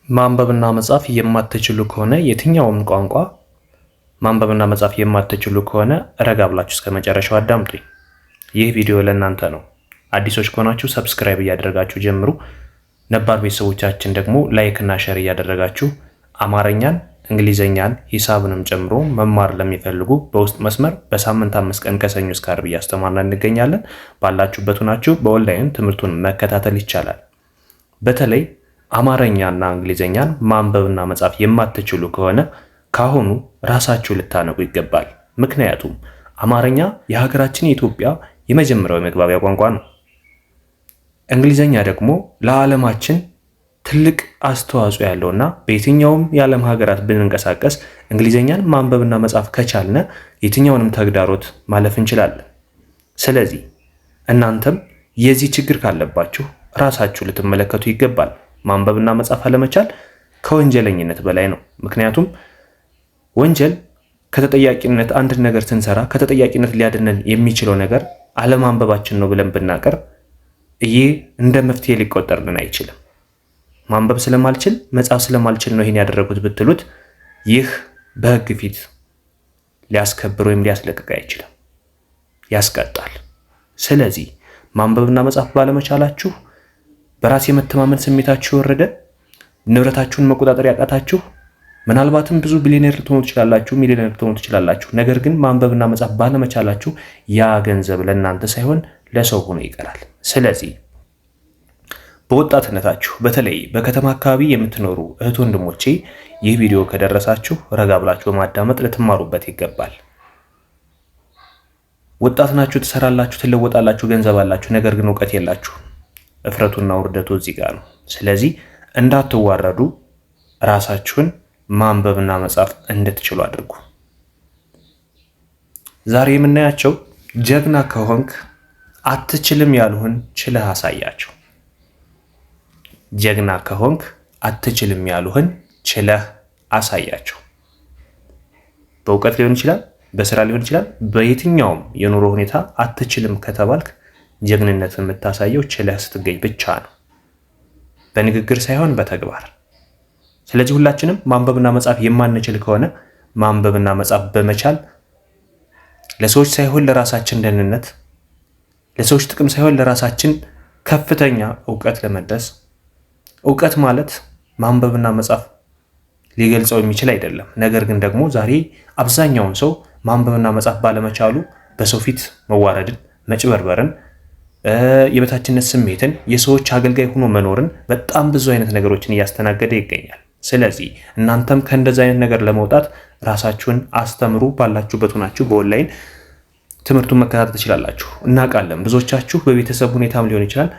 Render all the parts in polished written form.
ማንበብና መጻፍ የማትችሉ ከሆነ የትኛውም ቋንቋ ማንበብና መጻፍ የማትችሉ ከሆነ ረጋ ብላችሁ እስከ መጨረሻው አዳምጡኝ። ይህ ቪዲዮ ለእናንተ ነው። አዲሶች ከሆናችሁ ሰብስክራይብ እያደረጋችሁ ጀምሩ። ነባር ቤተሰቦቻችን ደግሞ ላይክ እና ሼር እያደረጋችሁ አማርኛን፣ እንግሊዘኛን፣ ሂሳብንም ጨምሮ መማር ለሚፈልጉ በውስጥ መስመር በሳምንት 5 ቀን ከሰኞ እስከ ዓርብ እያስተማርን እንገኛለን። ባላችሁበት ሆናችሁ በኦንላይን ትምህርቱን መከታተል ይቻላል። በተለይ አማርኛና እንግሊዘኛን ማንበብና መጻፍ የማትችሉ ከሆነ ካሁኑ ራሳችሁ ልታነቁ ይገባል። ምክንያቱም አማርኛ የሀገራችን የኢትዮጵያ የመጀመሪያው የመግባቢያ ቋንቋ ነው። እንግሊዘኛ ደግሞ ለዓለማችን ትልቅ አስተዋጽኦ ያለውና በየትኛውም የዓለም ሀገራት ብንንቀሳቀስ እንግሊዘኛን ማንበብና መጻፍ ከቻልነ የትኛውንም ተግዳሮት ማለፍ እንችላለን። ስለዚህ እናንተም የዚህ ችግር ካለባችሁ ራሳችሁ ልትመለከቱ ይገባል። ማንበብና መጻፍ አለመቻል ከወንጀለኝነት በላይ ነው። ምክንያቱም ወንጀል ከተጠያቂነት አንድ ነገር ስንሰራ ከተጠያቂነት ሊያድነን የሚችለው ነገር አለማንበባችን ነው ብለን ብናቀር ይህ እንደ መፍትሄ ሊቆጠርልን አይችልም። ማንበብ ስለማልችል መጻፍ ስለማልችል ነው ይሄን ያደረጉት ብትሉት ይህ በሕግ ፊት ሊያስከብር ወይም ሊያስለቅቅ አይችልም፣ ያስቀጣል። ስለዚህ ማንበብና መጻፍ ባለመቻላችሁ በራስ የመተማመን ስሜታችሁ የወረደ፣ ንብረታችሁን መቆጣጠር ያቃታችሁ፣ ምናልባትም ብዙ ቢሊዮነር ልትሆኑ ትችላላችሁ፣ ሚሊዮነር ልትሆኑ ትችላላችሁ። ነገር ግን ማንበብና መጻፍ ባለመቻላችሁ ያ ገንዘብ ለእናንተ ሳይሆን ለሰው ሆኖ ይቀራል። ስለዚህ በወጣትነታችሁ በተለይ በከተማ አካባቢ የምትኖሩ እህት ወንድሞቼ ይህ ቪዲዮ ከደረሳችሁ ረጋ ብላችሁ በማዳመጥ ልትማሩበት ይገባል። ወጣት ናችሁ፣ ትሰራላችሁ፣ ትለወጣላችሁ፣ ገንዘብ አላችሁ፣ ነገር ግን እውቀት የላችሁ። እፍረቱና ውርደቱ እዚህ ጋር ነው። ስለዚህ እንዳትዋረዱ ራሳችሁን ማንበብና መጻፍ እንድትችሉ አድርጉ። ዛሬ የምናያቸው ጀግና ከሆንክ አትችልም ያሉህን ችለህ አሳያቸው። ጀግና ከሆንክ አትችልም ያሉህን ችለህ አሳያቸው። በእውቀት ሊሆን ይችላል፣ በስራ ሊሆን ይችላል። በየትኛውም የኑሮ ሁኔታ አትችልም ከተባልክ ጀግንነትን የምታሳየው ችለህ ስትገኝ ብቻ ነው፣ በንግግር ሳይሆን በተግባር። ስለዚህ ሁላችንም ማንበብና መጻፍ የማንችል ከሆነ ማንበብና መጻፍ በመቻል ለሰዎች ሳይሆን ለራሳችን ደህንነት፣ ለሰዎች ጥቅም ሳይሆን ለራሳችን ከፍተኛ እውቀት ለመድረስ። እውቀት ማለት ማንበብና መጻፍ ሊገልጸው የሚችል አይደለም። ነገር ግን ደግሞ ዛሬ አብዛኛውን ሰው ማንበብና መጻፍ ባለመቻሉ በሰው ፊት መዋረድን፣ መጭበርበርን፣ የበታችነት ስሜትን፣ የሰዎች አገልጋይ ሆኖ መኖርን፣ በጣም ብዙ አይነት ነገሮችን እያስተናገደ ይገኛል። ስለዚህ እናንተም ከእንደዚህ አይነት ነገር ለመውጣት ራሳችሁን አስተምሩ። ባላችሁበት ሆናችሁ በኦንላይን ትምህርቱን መከታተል ትችላላችሁ። እናውቃለን ብዙዎቻችሁ በቤተሰብ ሁኔታም ሊሆን ይችላል፣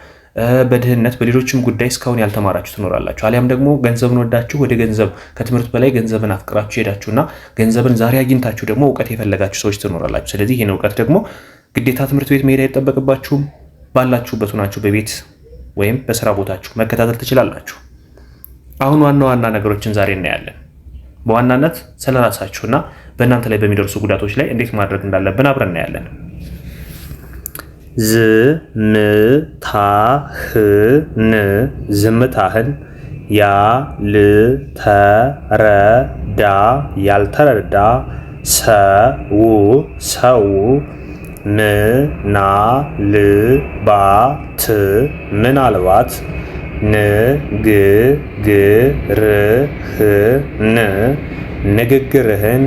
በድህነት በሌሎችም ጉዳይ እስካሁን ያልተማራችሁ ትኖራላችሁ። አሊያም ደግሞ ገንዘብን ወዳችሁ ወደ ገንዘብ ከትምህርት በላይ ገንዘብን አፍቅራችሁ ሄዳችሁና ገንዘብን ዛሬ አግኝታችሁ ደግሞ እውቀት የፈለጋችሁ ሰዎች ትኖራላችሁ። ስለዚህ ይህን እውቀት ደግሞ ግዴታ ትምህርት ቤት መሄድ አይጠበቅባችሁም። ባላችሁበት ሆናችሁ በቤት ወይም በስራ ቦታችሁ መከታተል ትችላላችሁ። አሁን ዋና ዋና ነገሮችን ዛሬ እናያለን። በዋናነት ስለራሳችሁና በእናንተ ላይ በሚደርሱ ጉዳቶች ላይ እንዴት ማድረግ እንዳለብን አብረን እናያለን። ዝምታህን ያልተረዳ ሰው ምናልባት ንግግርህን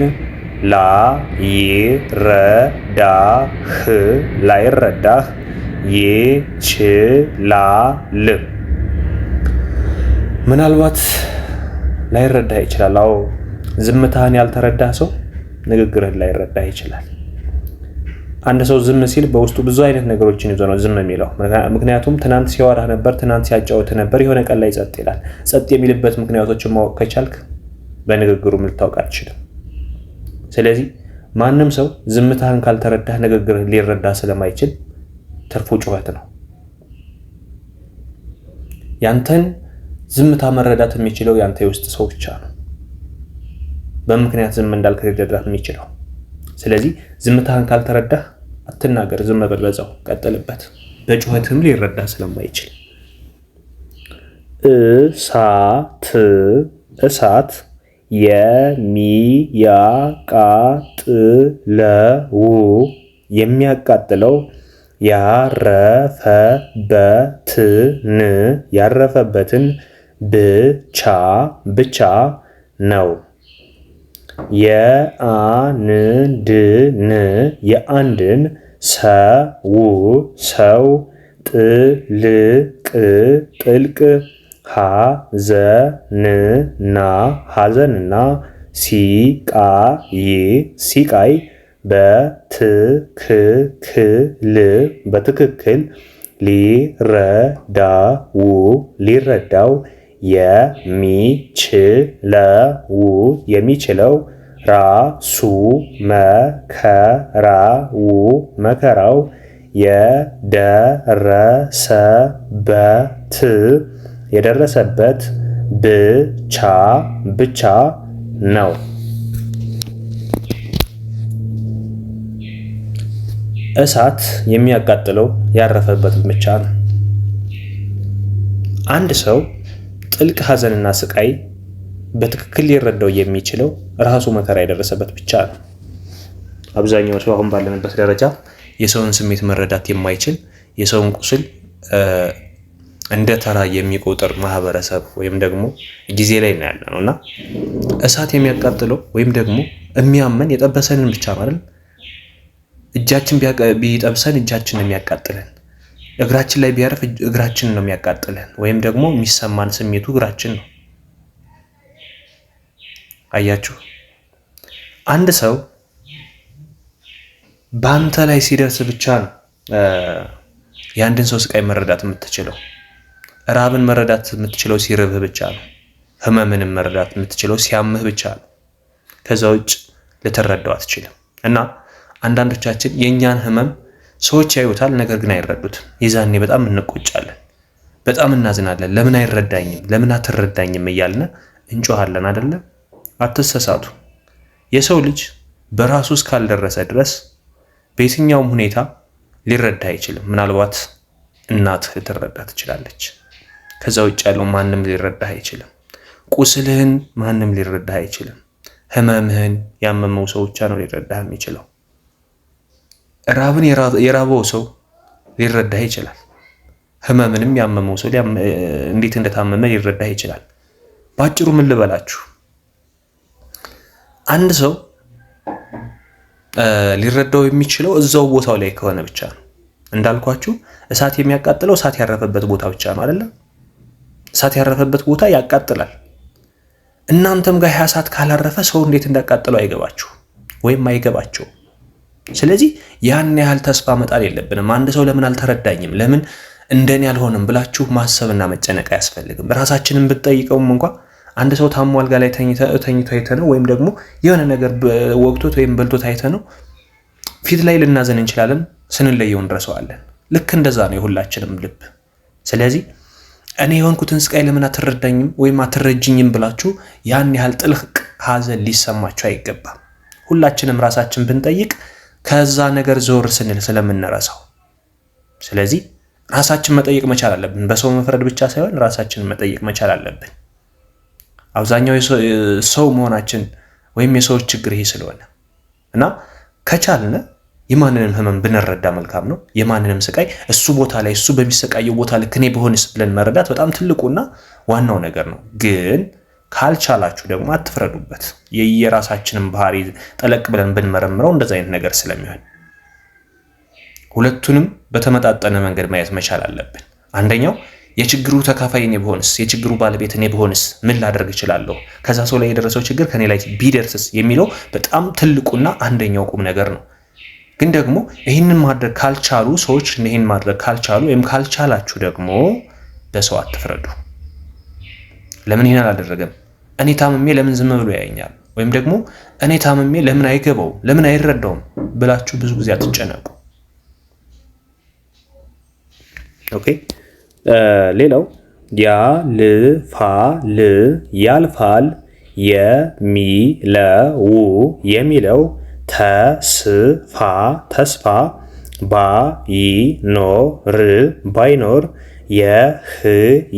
ላይረዳህ ይችላል። ምናልባት ላይረዳህ ይችላል። አዎ፣ ዝምታህን ያልተረዳህ ሰው ንግግርህን ላይረዳህ ይችላል። አንድ ሰው ዝም ሲል በውስጡ ብዙ አይነት ነገሮችን ይዞ ነው ዝም የሚለው። ምክንያቱም ትናንት ሲያወራህ ነበር፣ ትናንት ሲያጫወትህ ነበር፣ የሆነ ቀን ላይ ጸጥ ይላል። ጸጥ የሚልበት ምክንያቶችን ማወቅ ከቻልክ በንግግሩ ልታውቅ አትችልም። ስለዚህ ማንም ሰው ዝምታህን ካልተረዳህ ንግግርህን ሊረዳ ስለማይችል ትርፉ ጩኸት ነው። ያንተን ዝምታ መረዳት የሚችለው ያንተ የውስጥ ሰው ብቻ ነው። በምክንያት ዝም እንዳልክ ሊረዳህ የሚችለው። ስለዚህ ዝምታህን ካልተረዳህ አትናገር፣ ዝም በል፣ በዛው ቀጥልበት። በጩኸትም ሊረዳ ስለማይችል እሳት እሳት የሚያቃጥለው የሚያቃጥለው ያረፈበትን ብቻ ነው። የአንድን ሰው ጥልቅ ሐዘንና ሲቃይ በትክክል ሊረዳው የሚችለው ራሱ መከራው የደረሰበት ብቻ ነው። እሳት የሚያቃጥለው ያረፈበትን ብቻ ነው። አንድ ሰው ጥልቅ ሐዘንና ስቃይ በትክክል ሊረዳው የሚችለው ራሱ መከራ የደረሰበት ብቻ ነው። አብዛኛው ሰው አሁን ባለንበት ደረጃ የሰውን ስሜት መረዳት የማይችል የሰውን ቁስል እንደ ተራ የሚቆጥር ማህበረሰብ ወይም ደግሞ ጊዜ ላይ ነው ያለነው እና እሳት የሚያቃጥለው ወይም ደግሞ የሚያመን የጠበሰንን ብቻ ማለት እጃችን ቢጠብሰን እጃችን ነው የሚያቃጥለን፣ እግራችን ላይ ቢያርፍ እግራችን ነው የሚያቃጥለን፣ ወይም ደግሞ የሚሰማን ስሜቱ እግራችን ነው። አያችሁ፣ አንድ ሰው በአንተ ላይ ሲደርስ ብቻ ነው የአንድን ሰው ስቃይ መረዳት የምትችለው። ራብን መረዳት የምትችለው ሲርብህ ብቻ ነው። ህመምንም መረዳት የምትችለው ሲያምህ ብቻ ነው። ከዛ ውጭ ልትረዳው አትችልም። እና አንዳንዶቻችን የእኛን ህመም ሰዎች ያዩታል፣ ነገር ግን አይረዱትም። የዛኔ በጣም እንቆጫለን፣ በጣም እናዝናለን። ለምን አይረዳኝም፣ ለምን አትረዳኝም እያልን እንጮሃለን አይደለም? አትሰሳቱ። የሰው ልጅ በራሱ እስካልደረሰ ድረስ በየትኛውም ሁኔታ ሊረዳ አይችልም። ምናልባት እናትህ ልትረዳ ትችላለች። ከዛ ውጭ ያለው ማንም ሊረዳህ አይችልም። ቁስልህን ማንም ሊረዳህ አይችልም። ህመምህን ያመመው ሰው ብቻ ነው ሊረዳህ የሚችለው። ራብን የራበው ሰው ሊረዳህ ይችላል። ህመምንም ያመመው ሰው እንዴት እንደታመመ ሊረዳህ ይችላል። ባጭሩ ምን ልበላችሁ፣ አንድ ሰው ሊረዳው የሚችለው እዛው ቦታው ላይ ከሆነ ብቻ ነው። እንዳልኳችሁ እሳት የሚያቃጥለው እሳት ያረፈበት ቦታ ብቻ ነው አይደለም? እሳት ያረፈበት ቦታ ያቃጥላል። እናንተም ጋር እሳት ካላረፈ ሰው እንዴት እንዳቃጥለው አይገባችሁ ወይም አይገባቸው። ስለዚህ ያን ያህል ተስፋ መጣል የለብንም። አንድ ሰው ለምን አልተረዳኝም፣ ለምን እንደኔ አልሆንም ብላችሁ ማሰብና መጨነቅ አያስፈልግም። ራሳችንን ብትጠይቀውም እንኳ አንድ ሰው ታሞ አልጋ ላይ ተኝቶ አይተነው ወይም ደግሞ የሆነ ነገር ወቅቶት ወይም በልቶት አይተነው ፊት ላይ ልናዘን እንችላለን፣ ስንለየው እንረሳዋለን። ልክ እንደዛ ነው የሁላችንም ልብ። ስለዚህ እኔ የሆንኩትን ስቃይ ለምን አትረዳኝም ወይም አትረጅኝም ብላችሁ ያን ያህል ጥልቅ ሐዘን ሊሰማችሁ አይገባም። ሁላችንም ራሳችን ብንጠይቅ ከዛ ነገር ዞር ስንል ስለምንረሳው፣ ስለዚህ ራሳችን መጠየቅ መቻል አለብን። በሰው መፍረድ ብቻ ሳይሆን ራሳችንን መጠየቅ መቻል አለብን። አብዛኛው ሰው መሆናችን ወይም የሰዎች ችግር ይሄ ስለሆነ እና ከቻልነ የማንንም ህመም ብንረዳ መልካም ነው። የማንንም ስቃይ እሱ ቦታ ላይ እሱ በሚሰቃየው ቦታ ልክ እኔ በሆንስ ብለን መረዳት በጣም ትልቁና ዋናው ነገር ነው። ግን ካልቻላችሁ ደግሞ አትፍረዱበት። የየራሳችንን ባህሪ ጠለቅ ብለን ብንመረምረው እንደዛ አይነት ነገር ስለሚሆን ሁለቱንም በተመጣጠነ መንገድ ማየት መቻል አለብን። አንደኛው የችግሩ ተካፋይ እኔ ብሆንስ፣ የችግሩ ባለቤት እኔ ብሆንስ ምን ላደርግ እችላለሁ፣ ከዛ ሰው ላይ የደረሰው ችግር ከኔ ላይ ቢደርስስ የሚለው በጣም ትልቁና አንደኛው ቁም ነገር ነው። ግን ደግሞ ይህንን ማድረግ ካልቻሉ ሰዎች ይህን ማድረግ ካልቻሉ ወይም ካልቻላችሁ ደግሞ በሰው አትፍረዱ። ለምን ይህን አላደረገም፣ እኔ ታምሜ ለምን ዝም ብሎ ያየኛል፣ ወይም ደግሞ እኔ ታምሜ ለምን አይገባው፣ ለምን አይረዳውም ብላችሁ ብዙ ጊዜ አትጨነቁ። ኦኬ። ሌላው ያልፋል የሚለው ተስፋ ባይኖር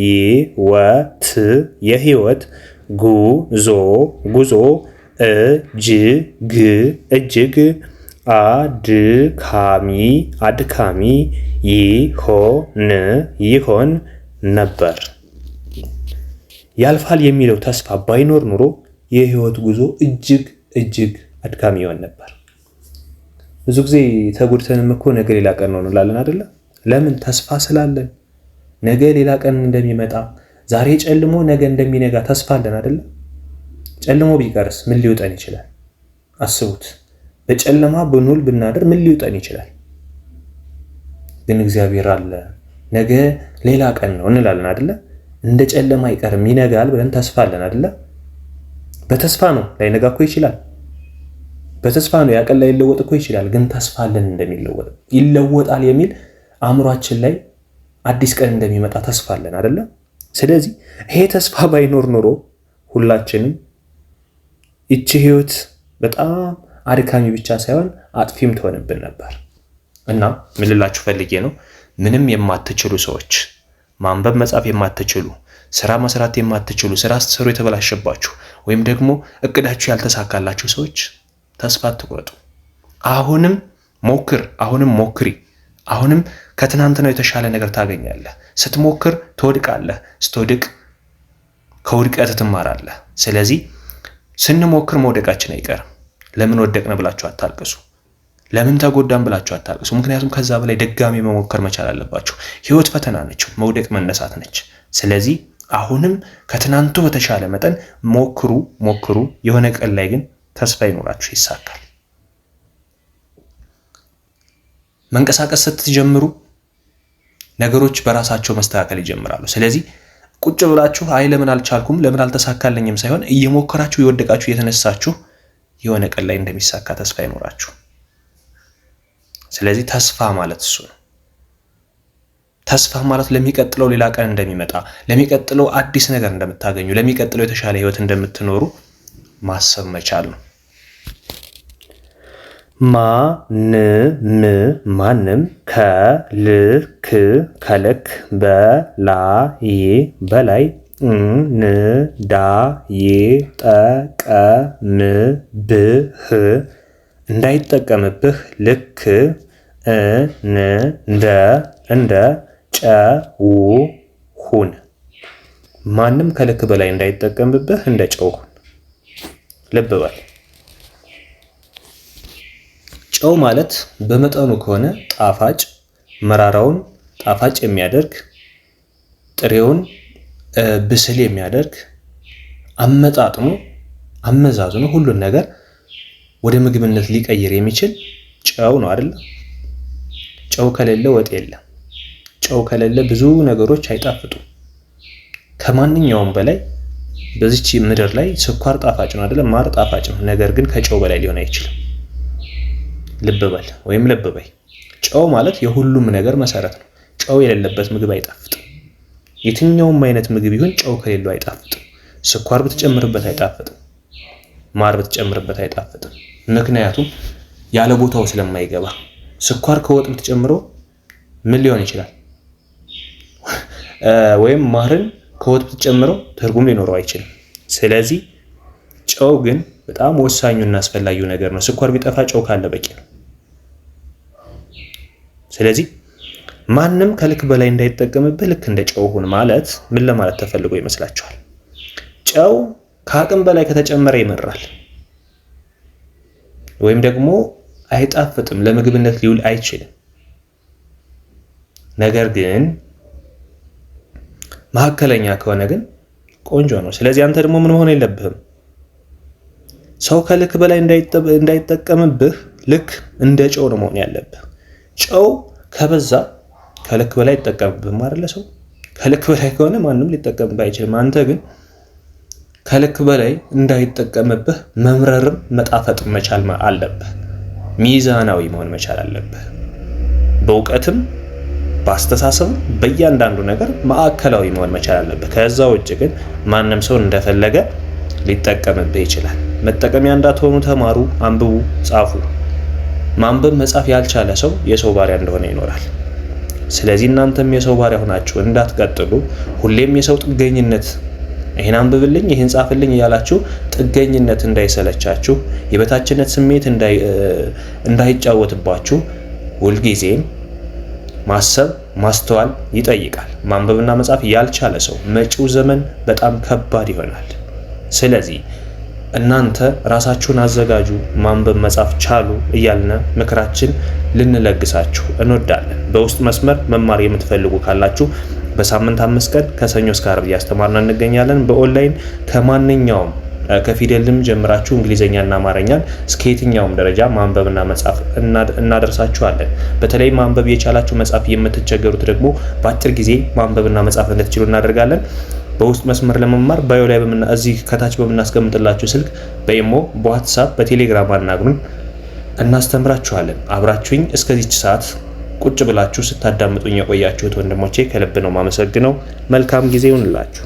የህይወት የህይወት ጉዞ ጉዞ እጅግ እጅግ አድካሚ ይሆን ነበር። ያልፋል የሚለው ተስፋ ባይኖር ኑሮ የህይወት ጉዞ እጅግ አድካሚ ይሆን ነበር። ብዙ ጊዜ ተጎድተንም እኮ ነገ ሌላ ቀን ነው እንላለን አይደለ? ለምን? ተስፋ ስላለን ነገ ሌላ ቀን እንደሚመጣ፣ ዛሬ ጨልሞ ነገ እንደሚነጋ ተስፋ አለን አይደለ? ጨልሞ ቢቀርስ ምን ሊውጠን ይችላል? አስቡት። በጨለማ ብንውል ብናደር ምን ሊውጠን ይችላል? ግን እግዚአብሔር አለ፣ ነገ ሌላ ቀን ነው እንላለን አይደለ? እንደ ጨለማ አይቀርም ይነጋል ብለን ተስፋ አለን አይደለ? በተስፋ ነው። ላይነጋ እኮ ይችላል። በተስፋ ነው። ያ ቀን ላይለወጥ እኮ ይችላል። ግን ተስፋ አለን እንደሚለወጥ፣ ይለወጣል የሚል አእምሯችን ላይ አዲስ ቀን እንደሚመጣ ተስፋ አለን አይደለ? ስለዚህ ይሄ ተስፋ ባይኖር ኖሮ ሁላችንም ይቺ ህይወት በጣም አድካሚ ብቻ ሳይሆን አጥፊም ትሆንብን ነበር። እና ምን ልላችሁ ፈልጌ ነው፣ ምንም የማትችሉ ሰዎች፣ ማንበብ መጻፍ የማትችሉ፣ ስራ መስራት የማትችሉ፣ ስራ ስትሰሩ የተበላሸባችሁ ወይም ደግሞ እቅዳችሁ ያልተሳካላችሁ ሰዎች ተስፋ አትቁረጡ። አሁንም ሞክር፣ አሁንም ሞክሪ። አሁንም ከትናንትናው የተሻለ ነገር ታገኛለህ። ስትሞክር ትወድቃለህ፣ ስትወድቅ ከውድቀት ትማራለህ። ስለዚህ ስንሞክር መውደቃችን አይቀርም። ለምን ወደቅን ብላችሁ አታልቅሱ። ለምን ተጎዳን ብላችሁ አታልቅሱ። ምክንያቱም ከዛ በላይ ድጋሚ መሞከር መቻል አለባችሁ። ህይወት ፈተና ነች፣ መውደቅ መነሳት ነች። ስለዚህ አሁንም ከትናንቱ በተሻለ መጠን ሞክሩ። የሆነ ቀን ላይ ግን ተስፋ ይኖራችሁ፣ ይሳካል። መንቀሳቀስ ስትጀምሩ ነገሮች በራሳቸው መስተካከል ይጀምራሉ። ስለዚህ ቁጭ ብላችሁ አይ ለምን አልቻልኩም፣ ለምን አልተሳካልኝም ሳይሆን እየሞከራችሁ እየወደቃችሁ እየተነሳችሁ የሆነ ቀን ላይ እንደሚሳካ ተስፋ ይኖራችሁ። ስለዚህ ተስፋ ማለት እሱ ነው። ተስፋ ማለት ለሚቀጥለው ሌላ ቀን እንደሚመጣ፣ ለሚቀጥለው አዲስ ነገር እንደምታገኙ፣ ለሚቀጥለው የተሻለ ህይወት እንደምትኖሩ ማሰብ መቻል ነው። ማንም ከልክ በላይ እንዳይጠቀምብህ ልክ እንደ ጨው ሁን። ማንም ከልክ በላይ እንዳይጠቀምብህ እንደ ጨው ሁን። ልብ በል። ጨው ማለት በመጠኑ ከሆነ ጣፋጭ፣ መራራውን ጣፋጭ የሚያደርግ፣ ጥሬውን ብስል የሚያደርግ፣ አመጣጥኖ አመዛዝኖ ሁሉን ነገር ወደ ምግብነት ሊቀይር የሚችል ጨው ነው አይደል? ጨው ከሌለ ወጥ የለም። ጨው ከሌለ ብዙ ነገሮች አይጣፍጡም። ከማንኛውም በላይ በዚች ምድር ላይ ስኳር ጣፋጭ ነው አይደል? ማር ጣፋጭ ነው። ነገር ግን ከጨው በላይ ሊሆን አይችልም። ልብ በል ወይም ልብ በይ። ጨው ማለት የሁሉም ነገር መሰረት ነው። ጨው የሌለበት ምግብ አይጣፍጥም። የትኛውም አይነት ምግብ ይሁን ጨው ከሌለው አይጣፍጥም። ስኳር ብትጨምርበት አይጣፍጥም። ማር ብትጨምርበት አይጣፍጥም። ምክንያቱም ያለ ቦታው ስለማይገባ። ስኳር ከወጥ ብትጨምረው ምን ሊሆን ይችላል? ወይም ማርን ከወጥ ብትጨምረው ትርጉም ሊኖረው አይችልም። ስለዚህ ጨው ግን በጣም ወሳኙና አስፈላጊው ነገር ነው። ስኳር ቢጠፋ ጨው ካለ በቂ ነው። ስለዚህ ማንም ከልክ በላይ እንዳይጠቀምብህ ልክ እንደ ጨው ሁን ማለት ምን ለማለት ተፈልጎ ይመስላችኋል? ጨው ከአቅም በላይ ከተጨመረ ይመራል ወይም ደግሞ አይጣፍጥም፣ ለምግብነት ሊውል አይችልም። ነገር ግን መካከለኛ ከሆነ ግን ቆንጆ ነው። ስለዚህ አንተ ደግሞ ምን መሆን የለብህም? ሰው ከልክ በላይ እንዳይጠቀምብህ ልክ እንደ ጨው ነው መሆን ያለብህ። ጨው ከበዛ ከልክ በላይ ይጠቀምብህም አይደለ? ሰው ከልክ በላይ ከሆነ ማንም ሊጠቀምብህ አይችልም። አንተ ግን ከልክ በላይ እንዳይጠቀምብህ መምረርም መጣፈጥም መቻል አለብህ። ሚዛናዊ መሆን መቻል አለብህ። በእውቀትም በአስተሳሰብ በእያንዳንዱ ነገር ማዕከላዊ መሆን መቻል አለብህ። ከዛ ውጭ ግን ማንም ሰው እንደፈለገ ሊጠቀምብህ ይችላል። መጠቀሚያ እንዳትሆኑ ተማሩ፣ አንብቡ፣ ጻፉ። ማንበብ መጻፍ ያልቻለ ሰው የሰው ባሪያ እንደሆነ ይኖራል። ስለዚህ እናንተም የሰው ባሪያ ሆናችሁ እንዳትቀጥሉ፣ ሁሌም የሰው ጥገኝነት ይሄን አንብብልኝ ይሄን ጻፍልኝ እያላችሁ ጥገኝነት እንዳይሰለቻችሁ፣ የበታችነት ስሜት እንዳይጫወትባችሁ ሁልጊዜም ማሰብ ማስተዋል ይጠይቃል። ማንበብና መጻፍ ያልቻለ ሰው መጪው ዘመን በጣም ከባድ ይሆናል። ስለዚህ እናንተ ራሳችሁን አዘጋጁ፣ ማንበብ መጻፍ ቻሉ እያልን ምክራችን ልንለግሳችሁ እንወዳለን። በውስጥ መስመር መማር የምትፈልጉ ካላችሁ በሳምንት 5 ቀን ከሰኞ እስከ ዓርብ እያስተማርን እንገኛለን። በኦንላይን ከማንኛውም ከፊደልም ጀምራችሁ እንግሊዘኛና አማርኛን እስከ የትኛውም ደረጃ ማንበብና መጻፍ እናደርሳችኋለን። በተለይ ማንበብ የቻላችሁ መጻፍ የምትቸገሩት ደግሞ በአጭር ጊዜ ማንበብና መጻፍ እንድትችሉ እናደርጋለን። በውስጥ መስመር ለመማር ባዮ ላይ እዚህ ከታች በምናስቀምጥላችሁ ስልክ በኢሞ፣ በዋትስአፕ፣ በቴሌግራም አናግሩን፣ እናስተምራችኋለን። አብራችሁኝ እስከዚች ሰዓት ቁጭ ብላችሁ ስታዳምጡኝ የቆያችሁት ወንድሞቼ ከልብ ነው ማመሰግነው። መልካም ጊዜ ይሁንላችሁ።